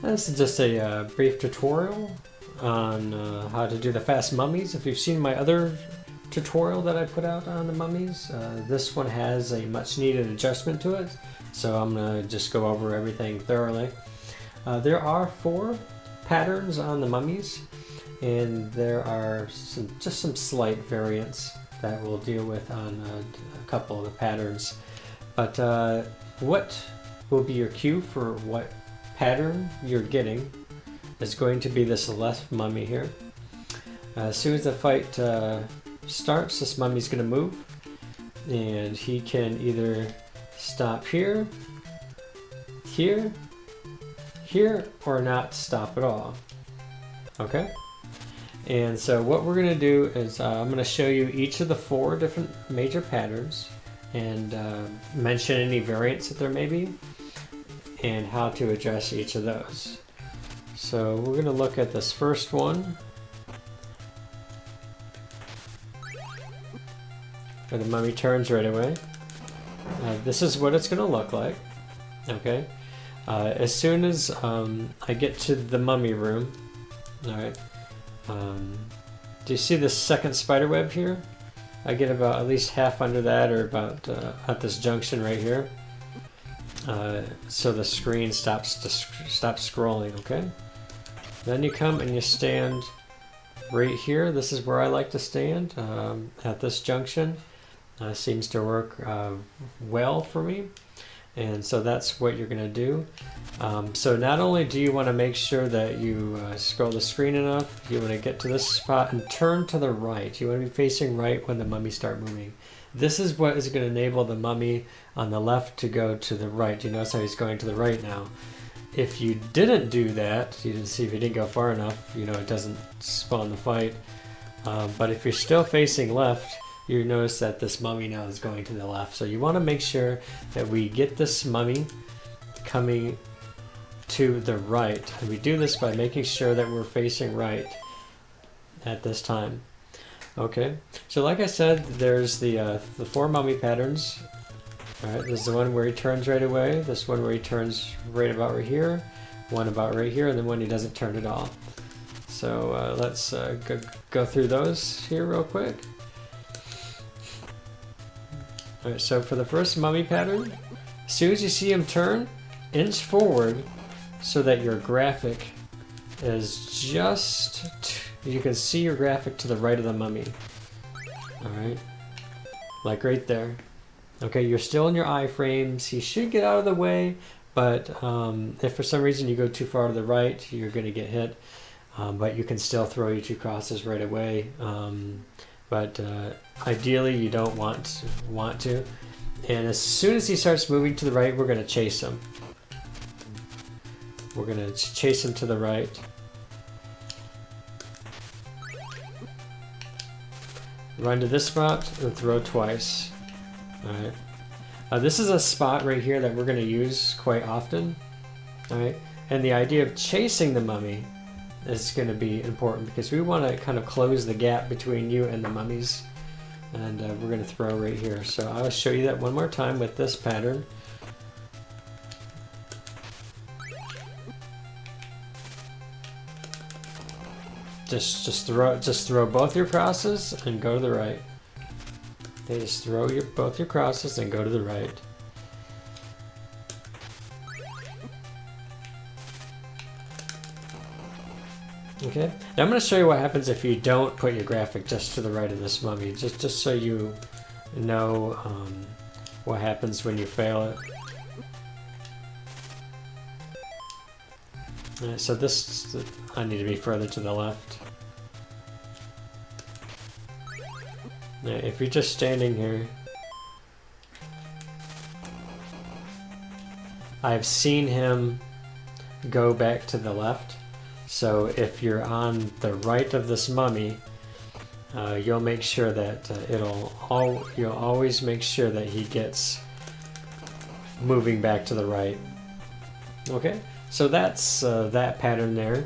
This is just a brief tutorial on how to do the fast mummies. If you've seen my other tutorial that I put out on the mummies, this one has a much needed adjustment to it, so I'm going to just go over everything thoroughly. There are 4 patterns on the mummies, and there are just some slight variants that we'll deal with on a couple of the patterns. But what will be your cue for what pattern you're getting is going to be this left mummy here. As soon as the fight starts, this mummy's going to move, and he can either stop here, here, here, or not stop at all. Okay? And so what we're going to do is I'm going to show you each of the 4 different major patterns and mention any variants that there may be and how to address each of those. So we're going to look at this first one, where the mummy turns right away. This is what it's going to look like. Okay. As soon as I get to the mummy room, all right. Do you see this second spider web here? I get about at least half under that, or about at this junction right here. So the screen stops scrolling. Okay. Then you come and you stand right here. This is where I like to stand at this junction. Seems to work well for me. And so that's what you're going to do. So not only do you want to make sure that you scroll the screen enough, you want to get to this spot and turn to the right. You want to be facing right when the mummies start moving. This is what is going to enable the mummy on the left to go to the right. You notice how he's going to the right now. If you didn't do that, you didn't see if you didn't go far enough, you know, it doesn't spawn the fight. But if you're still facing left, you notice that this mummy now is going to the left. So you want to make sure that we get this mummy coming to the right. And we do this by making sure that we're facing right at this time. Okay, so like I said, there's the 4 mummy patterns. All right, this is the one where he turns right away, this one where he turns right about right here, one about right here, and then one he doesn't turn at all. So let's go through those here real quick. Alright, so for the first mummy pattern, as soon as you see him turn, inch forward so that your graphic is just, you can see your graphic to the right of the mummy. Alright, like right there. Okay, you're still in your iframes. He should get out of the way, but if for some reason you go too far to the right, you're going to get hit. But you can still throw your 2 crosses right away. But ideally you don't want to. And as soon as he starts moving to the right, we're going to chase him. We're going to chase him to the right. Run to this spot and throw twice. Alright. This is a spot right here that we're going to use quite often. Alright. And the idea of chasing the mummy is going to be important because we want to kind of close the gap between you and the mummies. And we're going to throw right here. So I'll show you that one more time with this pattern. Just throw both your crosses and go to the right. Okay, just throw both your crosses and go to the right. Okay, now I'm going to show you what happens if you don't put your graphic just to the right of this mummy, just so you know what happens when you fail it. Alright, so this, I need to be further to the left. Now, if you're just standing here, I've seen him go back to the left. So if you're on the right of this mummy, you'll make sure that you'll always make sure that he gets moving back to the right. Okay, so that's that pattern there.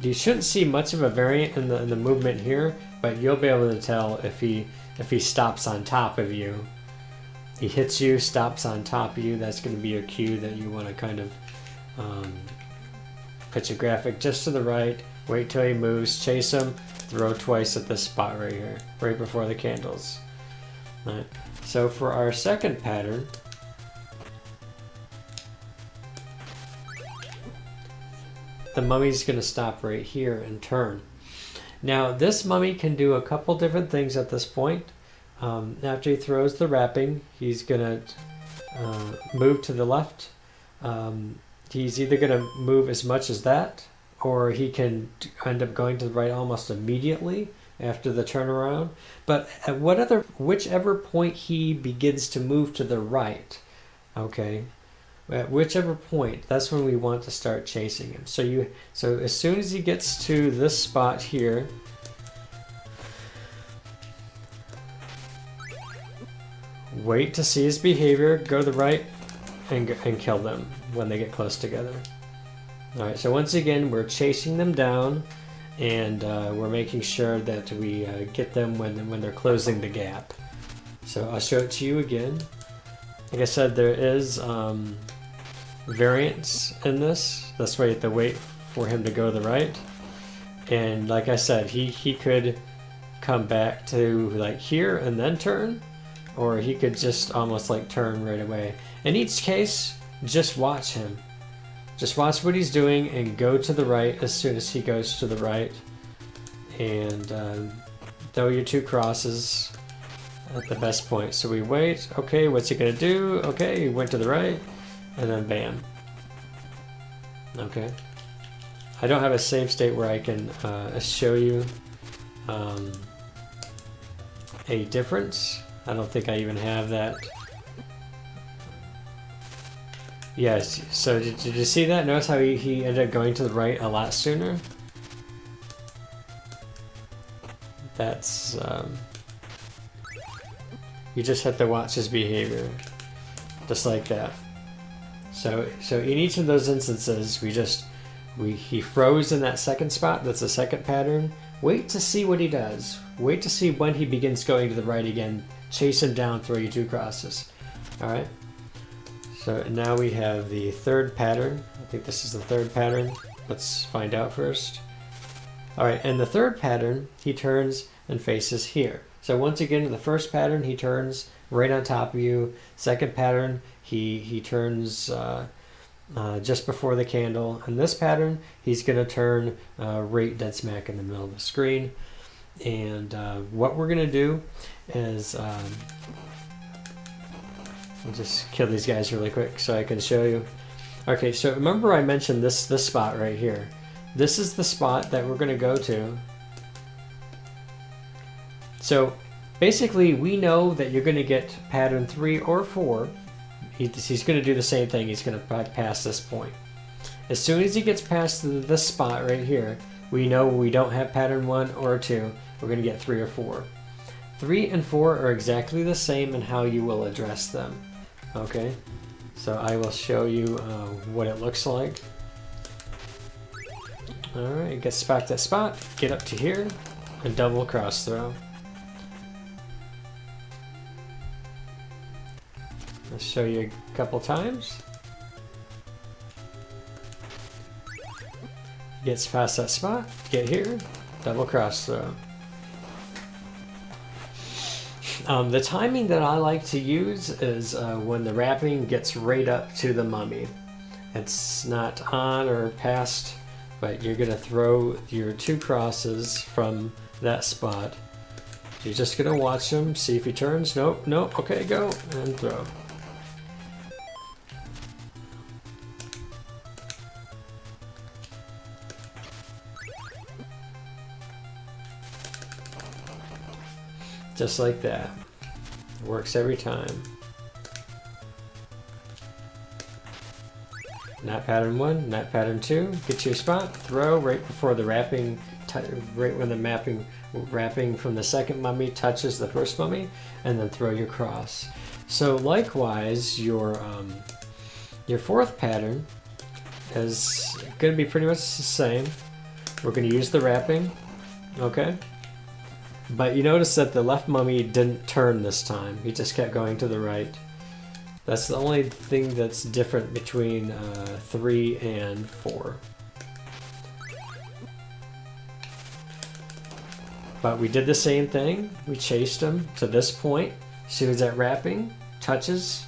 You shouldn't see much of a variant in the movement here, but you'll be able to tell if he stops on top of you. He hits you, stops on top of you. That's going to be your cue that you want to kind of put your graphic just to the right, wait till he moves, chase him, throw twice at this spot right here, right before the candles. All right. So for our second pattern, the mummy's going to stop right here and turn. Now this mummy can do a couple different things at this point. After he throws the wrapping, he's going to move to the left. He's either going to move as much as that, or he can end up going to the right almost immediately after the turnaround. But at whichever point he begins to move to the right, okay, at whichever point, that's when we want to start chasing him. So as soon as he gets to this spot here, wait to see his behavior, go to the right, and kill them when they get close together. Alright, so once again, we're chasing them down, and we're making sure that we get them when they're closing the gap. So I'll show it to you again. Like I said, there is variance in this. That's why you have to wait for him to go to the right. And like I said, he could come back to like here and then turn, or he could just almost like turn right away. In each case, just watch him. Just watch what he's doing and go to the right as soon as he goes to the right. And throw your two crosses at the best point. So we wait. Okay, what's he gonna do? Okay, he went to the right. And then bam. Okay. I don't have a save state where I can show you a difference. I don't think I even have that. Yes, so did you see that? Notice how he ended up going to the right a lot sooner? That's, you just have to watch his behavior. Just like that. So in each of those instances, he froze in that second spot, that's the second pattern. Wait to see what he does. Wait to see when he begins going to the right again. Chase him down, throw you two crosses. Alright? So now we have the third pattern. I think this is the third pattern. Let's find out first. Alright, and the third pattern, he turns and faces here. So once again, in the first pattern, he turns right on top of you. Second pattern, he turns just before the candle. In this pattern, he's going to turn right dead smack in the middle of the screen. And what we're going to do is... I'll just kill these guys really quick so I can show you. Okay, so remember I mentioned this spot right here. This is the spot that we're going to go to. So basically we know that you're going to get pattern 3 or 4. He's going to do the same thing. He's going to pass this point. As soon as he gets past this spot right here, we know we don't have pattern 1 or 2. We're going to get 3 or 4. 3 and 4 are exactly the same in how you will address them. Okay, so I will show you what it looks like. Alright, get back to that spot, get up to here, and double cross throw. I'll show you a couple times. Gets past that spot, get here, double cross throw. The timing that I like to use is when the wrapping gets right up to the mummy. It's not on or past, but you're going to throw your two crosses from that spot. You're just going to watch him, see if he turns. Nope, nope, okay, go, and throw. Just like that. It works every time. Not pattern 1, not pattern 2. Get to your spot, throw right before the wrapping, right when the wrapping from the second mummy touches the first mummy, and then throw your cross. So likewise, your fourth pattern is going to be pretty much the same. We're going to use the wrapping, okay? But you notice that the left mummy didn't turn this time. He just kept going to the right. That's the only thing that's different between 3 and 4. But we did the same thing. We chased them to this point. As soon as that wrapping touches,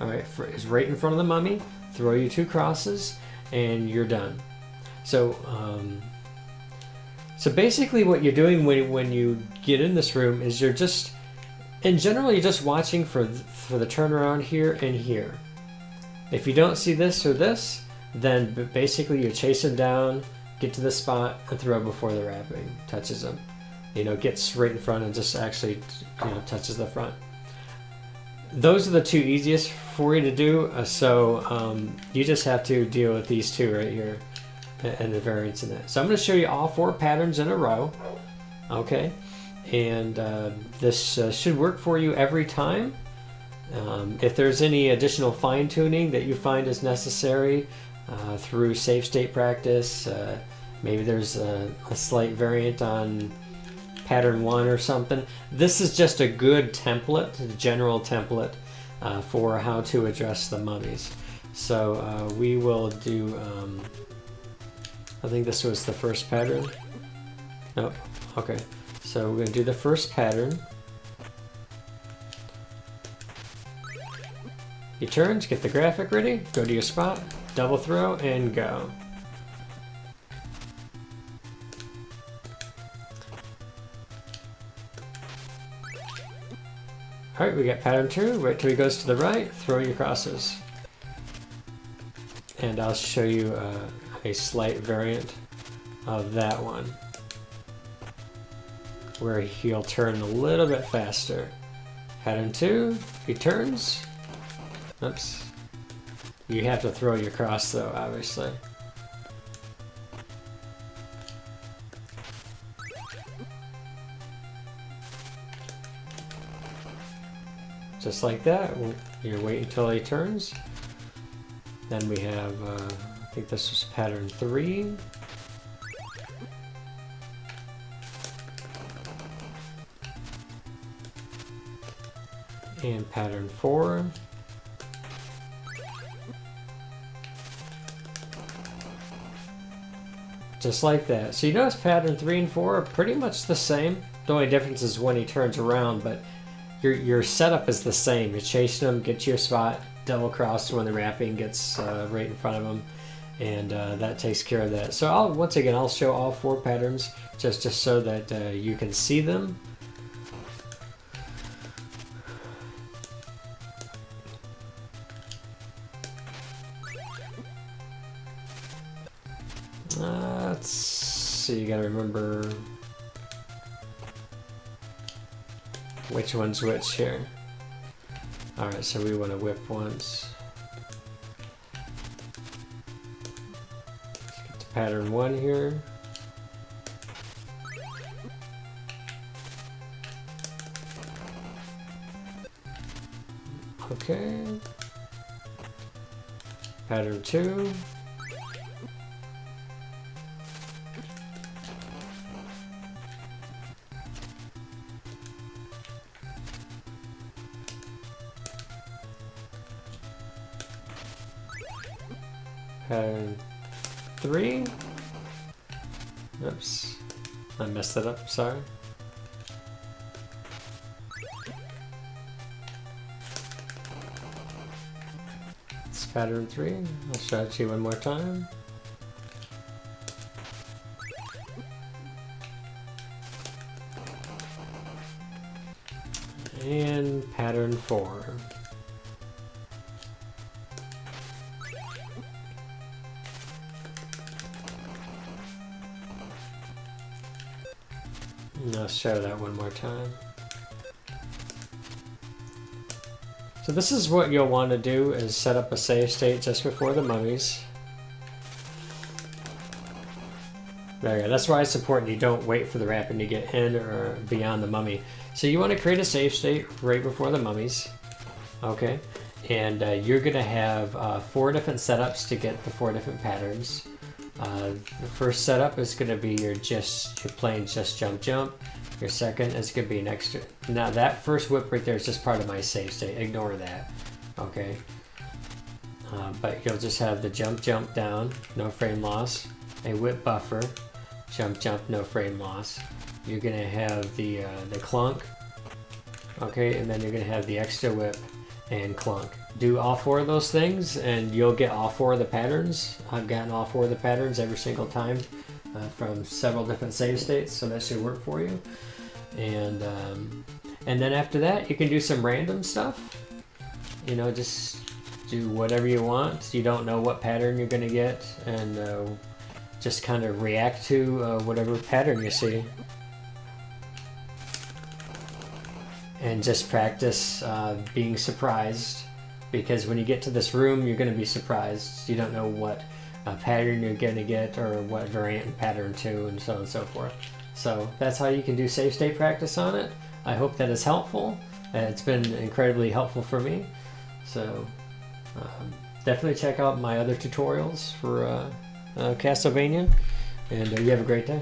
all right, is right in front of the mummy, throw your 2 crosses, and you're done. So, so basically what you're doing when you get in this room is you're just, in general, you're just watching for the turnaround here and here. If you don't see this or this, then basically you chase him down, get to the spot, and throw before the wrapping touches him. You know, gets right in front and just actually, you know, touches the front. Those are the 2 easiest for you to do, so you just have to deal with these 2 right here and the variance in that. So I'm going to show you all 4 patterns in a row, okay? And this should work for you every time. If there's any additional fine-tuning that you find is necessary through save state practice, maybe there's a slight variant on pattern 1 or something. This is just a good template, a general template for how to address the mummies. So we will do, I think this was the first pattern. Nope, okay. So we're going to do the first pattern. Your turns, get the graphic ready, go to your spot, double throw, and go. Alright, we got pattern 2, wait till he goes to the right, throw your crosses. And I'll show you a slight variant of that one, where he'll turn a little bit faster. Pattern 2, he turns. Oops. You have to throw your cross though, obviously. Just like that, you wait until he turns. Then we have, I think this was pattern 3. And pattern 4. Just like that. So you notice pattern 3 and 4 are pretty much the same. The only difference is when he turns around, but your setup is the same. You're chasing him, get to your spot, double cross when the wrapping gets right in front of him, and that takes care of that. So once again, I'll show all 4 patterns just so that you can see them. Let's see, you gotta remember which one's which here. Alright, so we want to whip once. Let's get to pattern 1 here. Okay. Pattern 2. Pattern 3. Oops, I messed it up, sorry. It's pattern 3. I'll show it to you one more time. And pattern 4. I'll show that one more time. So this is what you'll want to do, is set up a save state just before the mummies. There you go. That's why it's important you don't wait for the wrapping to get in or beyond the mummy. So you want to create a save state right before the mummies. Okay, and you're going to have 4 different setups to get the 4 different patterns. The first setup is going to be you're playing just jump jump. Your second is going to be next to, now that first whip right there is just part of my save state. Ignore that. Okay. But you'll just have the jump jump down, no frame loss, a whip buffer, jump jump, no frame loss, you're gonna have the clunk, okay, and then you're gonna have the extra whip and clunk. Do all 4 of those things and you'll get all 4 of the patterns. I've gotten all 4 of the patterns every single time from several different save states, so that should work for you. And then after that, you can do some random stuff. You know, just do whatever you want. You don't know what pattern you're gonna get, and just kind of react to whatever pattern you see. And just practice being surprised, because when you get to this room, you're going to be surprised. You don't know what pattern you're going to get or what variant pattern to, and so on and so forth. So that's how you can do save state practice on it. I hope that is helpful. It's been incredibly helpful for me. So definitely check out my other tutorials for Castlevania, and you have a great day.